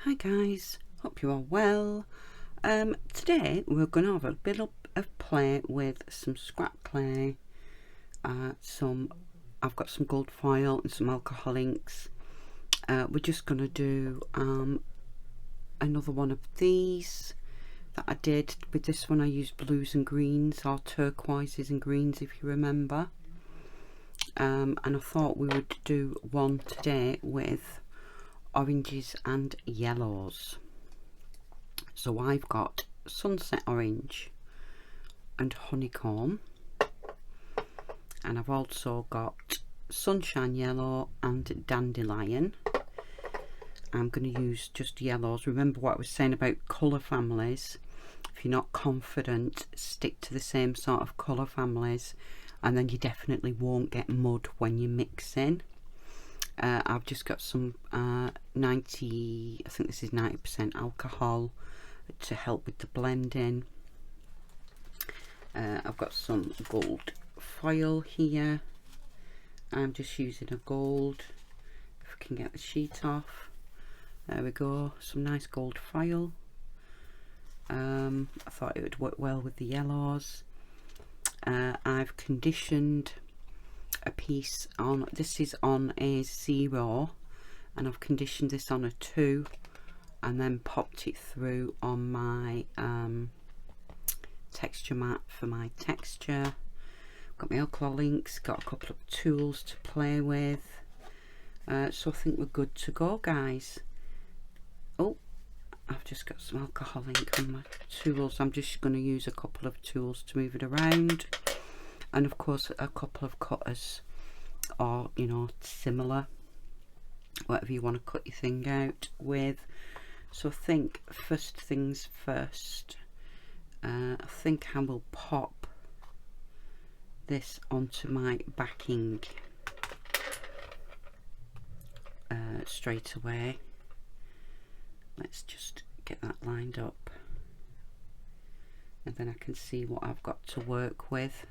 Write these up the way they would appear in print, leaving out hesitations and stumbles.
Hi guys, hope you're all well. Today we're going to have a bit of play with some scrap clay, I've got some gold foil and some alcohol inks. We're just going to do another one of these that I did. With this one I used blues and greens, or turquoises and greens if you remember. And I thought we would do one today with oranges and yellows. So I've got sunset orange and honeycomb, and I've also got sunshine yellow and dandelion. I'm going to use just yellows. Remember what I was saying about colour families. If you're not confident, stick to the same sort of colour families, and then you definitely won't get mud when you mix in. I've just got some 90, I think this is 90% alcohol to help with the blending. I've got some gold foil here. I'm just using a gold, if I can get the sheet off. There we go, some nice gold foil. I thought it would work well with the yellows. I've conditioned a piece on, this is on a 0, and I've conditioned this on a 2 and then popped it through on my texture mat for my texture. Got my alcohol inks, got a couple of tools to play with, so I think we're good to go, guys. Oh, I've just got some alcohol ink on my tools. I'm just going to use a couple of tools to move it around, and of course a couple of cutters, or you know, similar, whatever you want to cut your thing out with. So I think first things first, I think I will pop this onto my backing straight away. Let's just get that lined up, and then I can see what I've got to work with.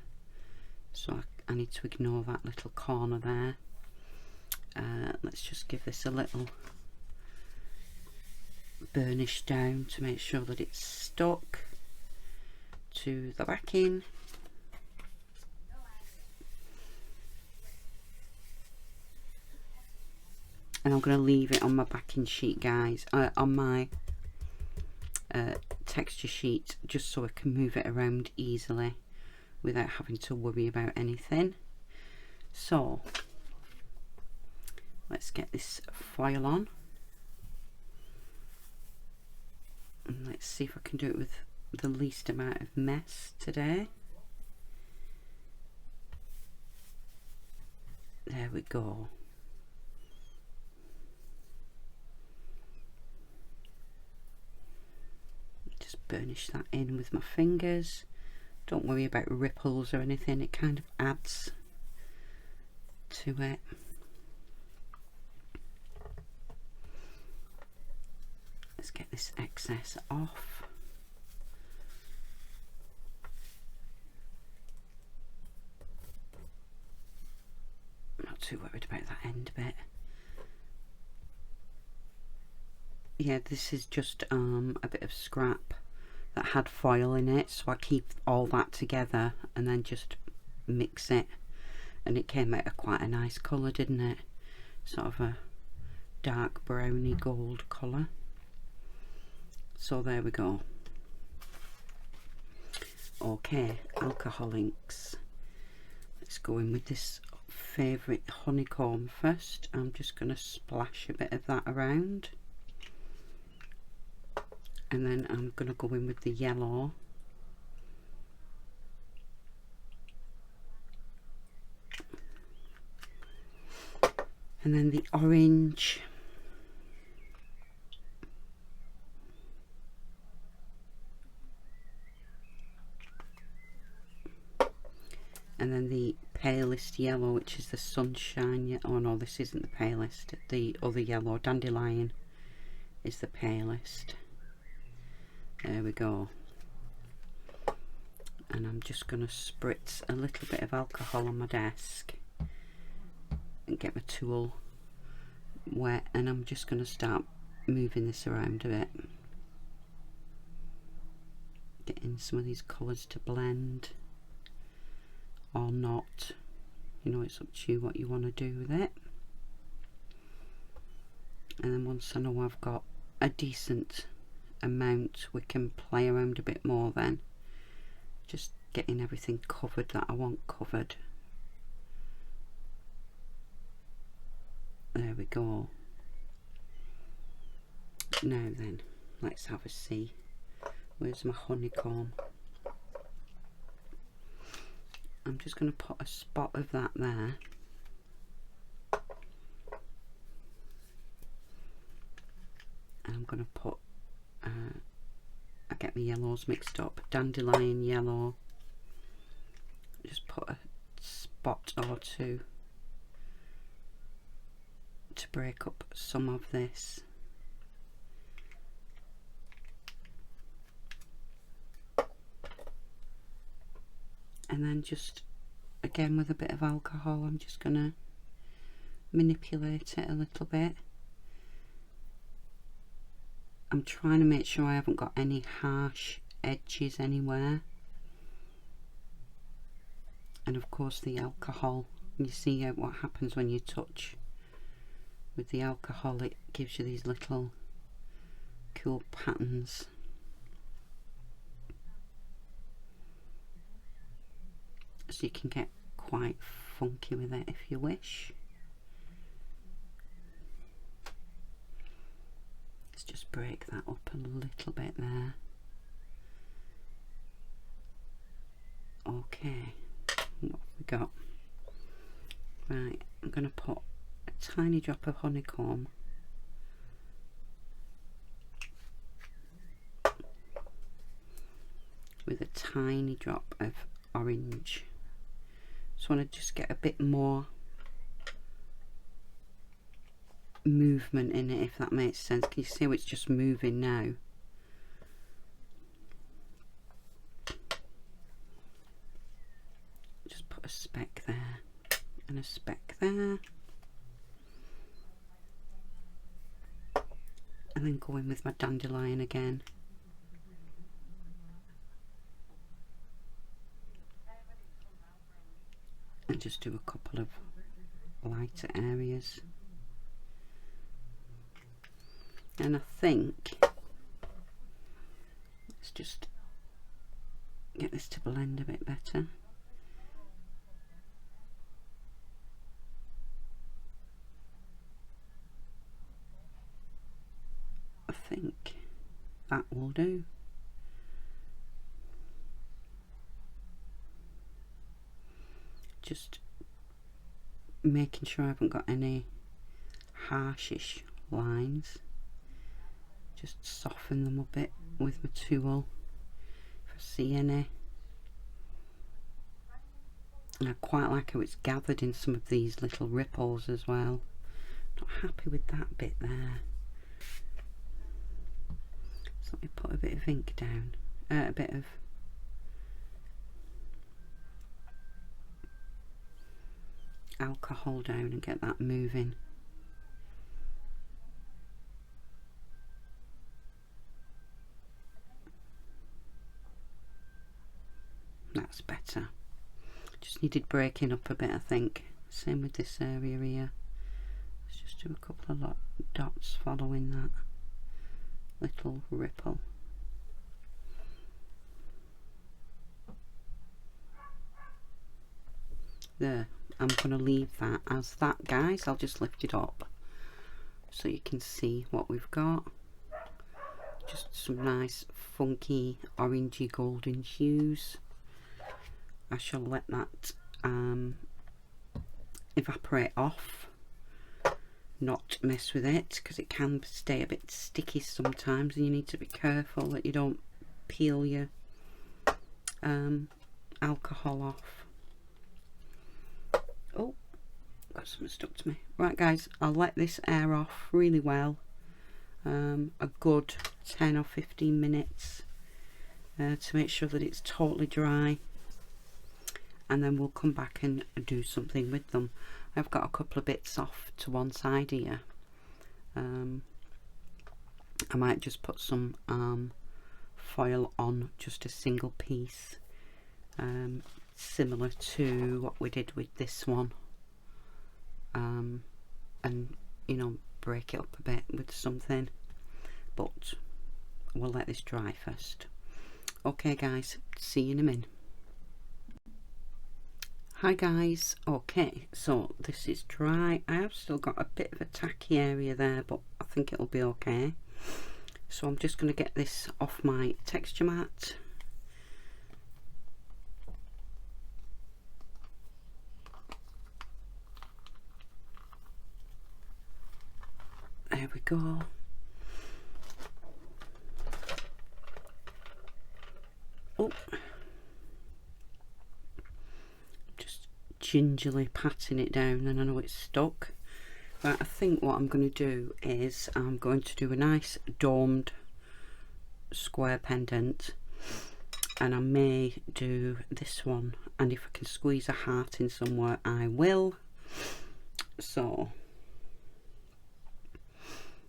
So I need to ignore that little corner there. Let's just give this a little burnish down to make sure that it's stuck to the backing. And I'm going to leave it on my backing sheet, guys, on my texture sheet, just so I can move it around easily without having to worry about anything. So let's get this foil on, and let's see if I can do it with the least amount of mess today. There we go. Just burnish that in with my fingers. Don't worry about ripples or anything, it kind of adds to it. Let's get this excess off. I'm not too worried about that end bit. Yeah, this is just a bit of scrap that had foil in it, so I keep all that together and then just mix it, and it came out quite a nice colour, didn't it? Sort of a dark browny gold colour. So there we go. Okay, alcohol inks. Let's go in with this favourite honeycomb first. I'm just going to splash a bit of that around, and then I'm going to go in with the yellow. And then the orange. And then the palest yellow, which is the sunshine. Oh no, this isn't the palest. The other yellow, dandelion, is the palest. There we go. And I'm just going to spritz a little bit of alcohol on my desk and get my tool wet, and I'm just going to start moving this around a bit, getting some of these colours to blend or not. You know, it's up to you what you want to do with it. And then once I know I've got a decent amount, we can play around a bit more then. Just getting everything covered that I want covered. There we go. Now then, let's have a see. Where's my honeycomb? I'm just going to put a spot of that there. And I'm going to put, I get my yellows mixed up, dandelion yellow. Just put a spot or two to break up some of this. And then just again with a bit of alcohol, I'm just going to manipulate it a little bit. I'm trying to make sure I haven't got any harsh edges anywhere. And of course the alcohol, you see what happens when you touch with the alcohol, it gives you these little cool patterns. So you can get quite funky with it if you wish. Let's just break that up a little bit there. Okay, what have we got? Right, I'm going to put a tiny drop of honeycomb with a tiny drop of orange. Just want to just get a bit more movement in it, if that makes sense. Can you see how it's just moving now? Just put a speck there and a speck there, and then go in with my dandelion again. And just do a couple of lighter areas. And I think let's just get this to blend a bit better. I think that will do. Just making sure I haven't got any harshish lines. Just soften them a bit with my tool if I see any. And I quite like how it's gathered in some of these little ripples as well. Not happy with that bit there. So let me put a bit of ink down, a bit of alcohol down and get that moving. That's better. Just needed breaking up a bit, I think. Same with this area here. Let's just do a couple of dots following that little ripple. There. I'm going to leave that as that, guys. I'll just lift it up so you can see what we've got. Just some nice funky orangey golden hues. I shall let that evaporate off, not mess with it, because it can stay a bit sticky sometimes, and you need to be careful that you don't peel your alcohol off. Oh, got something stuck to me. Right guys, I'll let this air off really well, a good 10 or 15 minutes to make sure that it's totally dry, and then we'll come back and do something with them. I've got a couple of bits off to one side here, I might just put some foil on just a single piece, similar to what we did with this one, and you know, break it up a bit with something, but we'll let this dry first. Okay guys, see you in a minute. Hi guys, okay, so this is dry. I have still got a bit of a tacky area there, but I think it'll be okay. So I'm just going to get this off my texture mat. There we go. Oh, just gingerly patting it down, and I know it's stuck. But I think what I'm going to do is I'm going to do a nice domed square pendant, and I may do this one, and if I can squeeze a heart in somewhere I will. So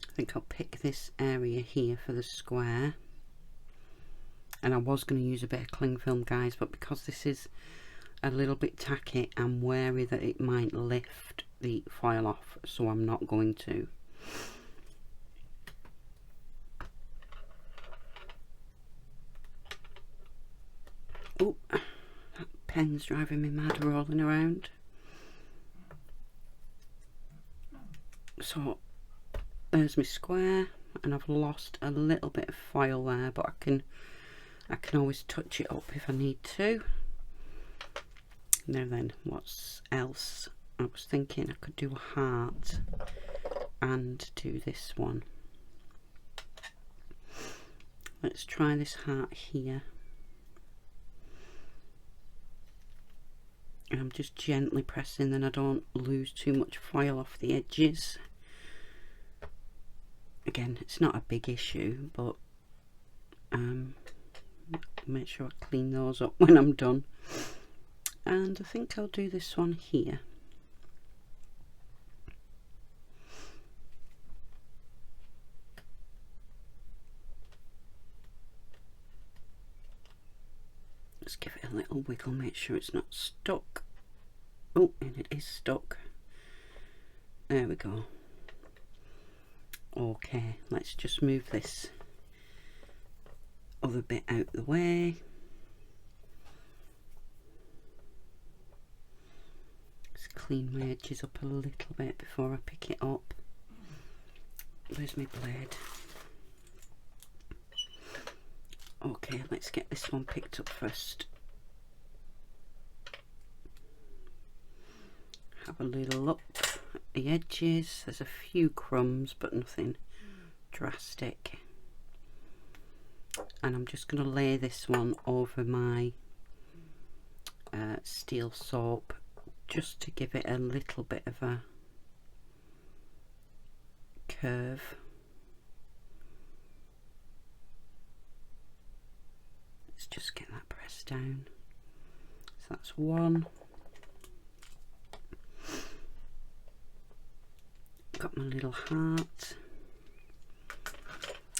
I think I'll pick this area here for the square, and I was going to use a bit of cling film guys, but because this is a little bit tacky, I'm wary that it might lift the foil off, so I'm not going to. Oh, that pen's driving me mad rolling around. So there's my square, and I've lost a little bit of foil there, but I can always touch it up if I need to. Now then, what else? I was thinking I could do a heart and do this one. Let's try this heart here. And I'm just gently pressing, then I don't lose too much foil off the edges. Again, it's not a big issue, but make sure I clean those up when I'm done. And I think I'll do this one here. Let's give it a little wiggle, make sure it's not stuck. Oh, and it is stuck. There we go. Okay, let's just move this other bit out the way. Just clean my edges up a little bit before I pick it up. Where's my blade? Okay, let's get this one picked up first. Have a little look at the edges. There's a few crumbs, but nothing drastic. And I'm just going to lay this one over my steel soap, just to give it a little bit of a curve. Let's just get that pressed down. So that's one. Got my little heart,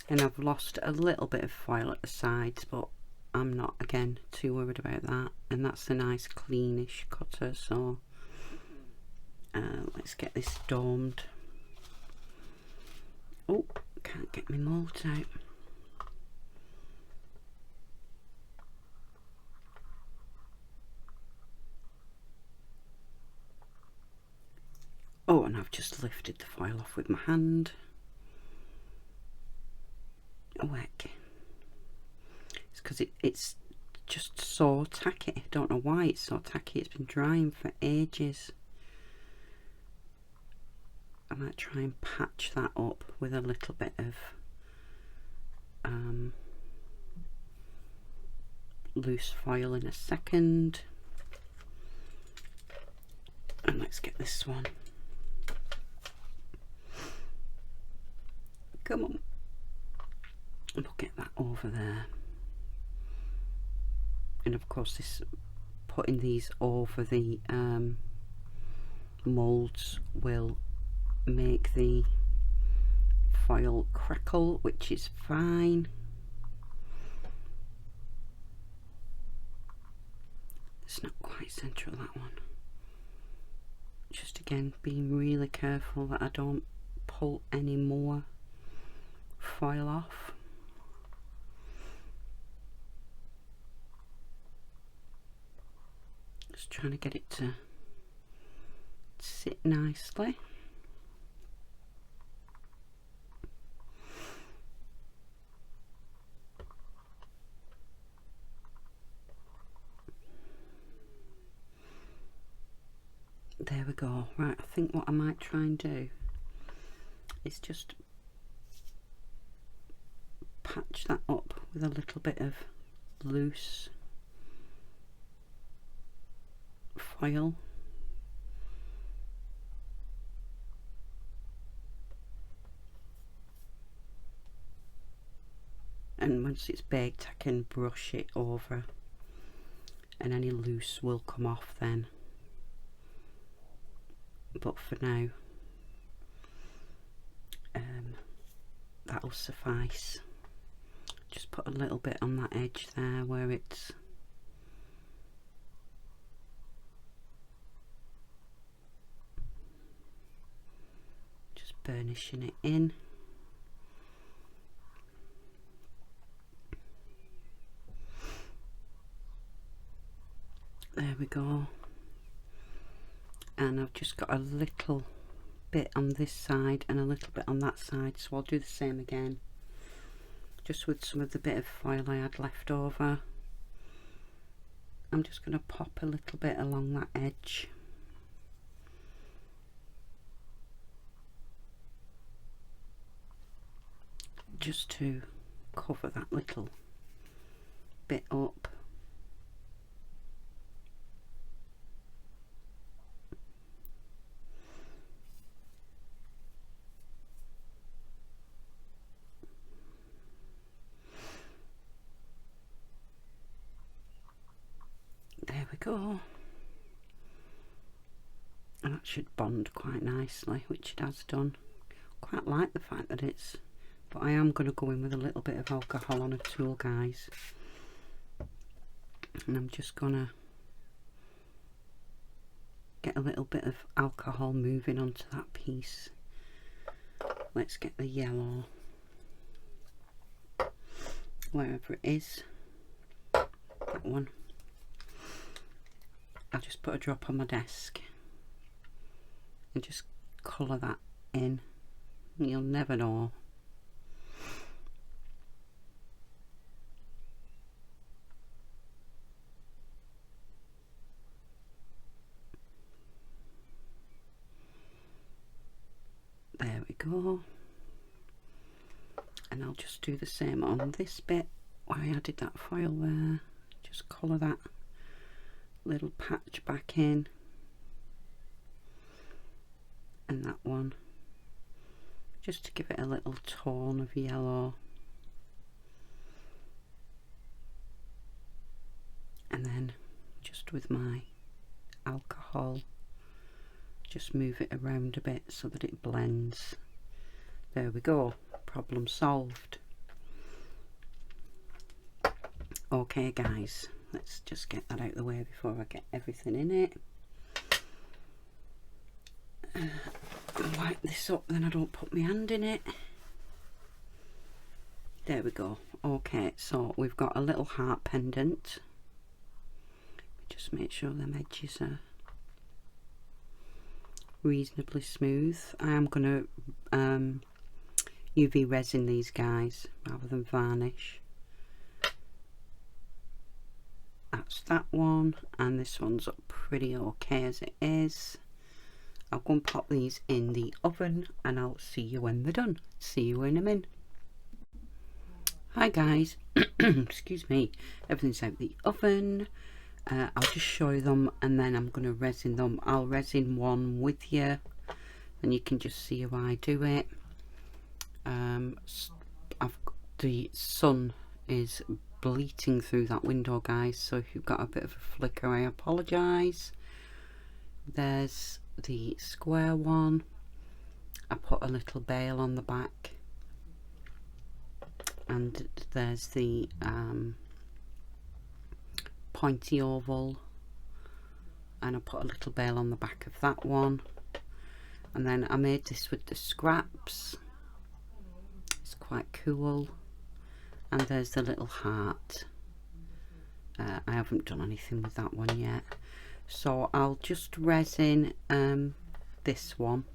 and I've lost a little bit of foil at the sides, but I'm not, again, too worried about that. And that's a nice cleanish cutter, so let's get this domed. Oh, can't get my mould out. Oh, and I've just lifted the foil off with my hand. Oh heck. It's because it's just so tacky. I don't know why it's so tacky. It's been drying for ages. I might try and patch that up with a little bit of loose foil in a second. And let's get this one. Come on. And we'll get that over there. And of course, this putting these over the moulds will make the foil crackle, which is fine. It's not quite central, that one. Just again being really careful that I don't pull any more foil off. Just trying to get it to sit nicely. There we go. Right, I think what I might try and do is just patch that up with a little bit of loose foil. And once it's baked, I can brush it over and any loose will come off then. But for now, that'll suffice. Just put a little bit on that edge there where it's just burnishing it in. There we go. And I've just got a little bit on this side and a little bit on that side, so I'll do the same again, just with some of the bit of foil I had left over. I'm just going to pop a little bit along that edge. Just to cover that little bit up. There we go. And that should bond quite nicely, which it has done. Quite like the fact that it's, but I am going to go in with a little bit of alcohol on a tool, guys. And I'm just going to get a little bit of alcohol moving onto that piece. Let's get the yellow, wherever it is, that one. I'll just put a drop on my desk and just colour that in. You'll never know. There we go. And I'll just do the same on this bit where I added that foil there. Just colour that little patch back in, and that one just to give it a little tone of yellow, and then just with my alcohol just move it around a bit so that it blends. There we go, problem solved. Okay guys, let's just get that out of the way before I get everything in it. Wipe this up, then I don't put my hand in it. There we go. Okay, so we've got a little heart pendant. Just make sure them edges are reasonably smooth. I am going to UV resin these guys rather than varnish. That's that one, and this one's up pretty okay as it is. I'll go and pop these in the oven and I'll see you when they're done. See you in a minute. Hi guys, excuse me, everything's out the oven. I'll just show them and then I'm going to resin them. I'll resin one with you and you can just see how I do it. The sun is bleating through that window guys, so if you've got a bit of a flicker I apologise. There's the square one. I put a little bail on the back and there's the pointy oval, and I put a little bale on the back of that one. And then I made this with the scraps. It's quite cool. And there's the little heart. I haven't done anything with that one yet, so I'll just resin this one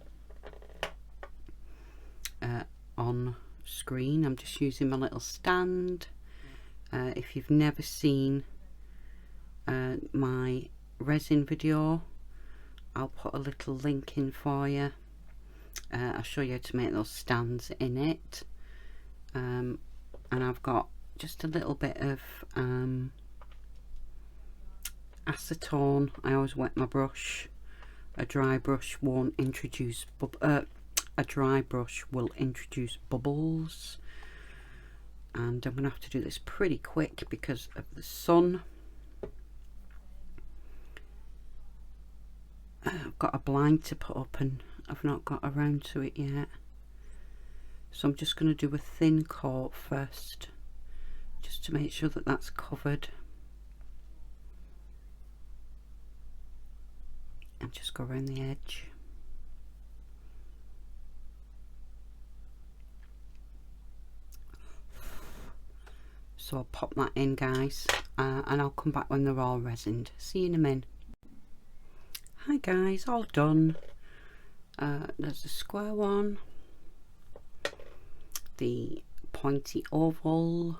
on screen. I'm just using my little stand. If you've never seen my resin video, I'll put a little link in for you. I'll show you how to make those stands in it. And I've got just a little bit of acetone. I always wet my brush. A dry brush won't introduce a dry brush will introduce bubbles, and I'm gonna have to do this pretty quick because of the sun. I've got a blind to put up and I've not got around to it yet, so I'm just going to do a thin coat first just to make sure that that's covered, and just go around the edge. So I'll pop that in, guys, and I'll come back when they're all resined. See you in a minute. Hi guys, all done. There's the square one, the pointy oval.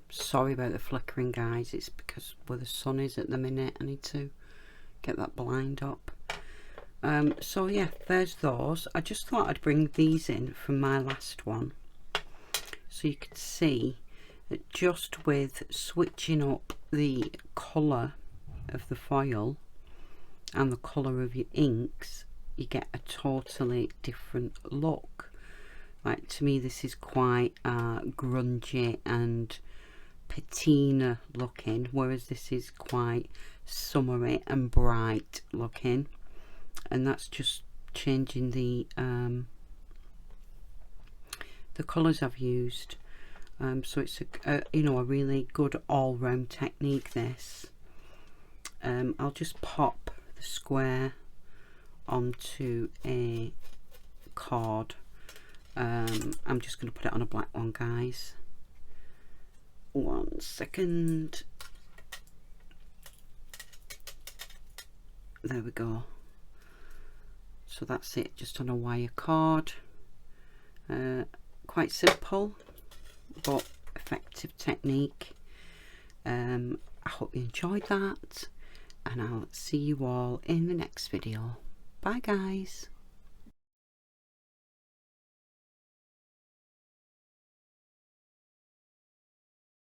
Sorry about the flickering, guys, it's because where the sun is at the minute. I need to get that blind up. So yeah, there's those. I just thought I'd bring these in from my last one so you could see that just with switching up the colour of the foil and the colour of your inks, you get a totally different look. Like, to me this is quite grungy and patina looking, whereas this is quite summery and bright looking, and that's just changing the colours I've used. So it's a you know, a really good all-round technique, this. I'll just pop the square onto a card. I'm just going to put it on a black one, guys. 1 second. There we go. So that's it, just on a wire card. Quite simple but effective technique. I hope you enjoyed that, and I'll see you all in the next video. Bye guys.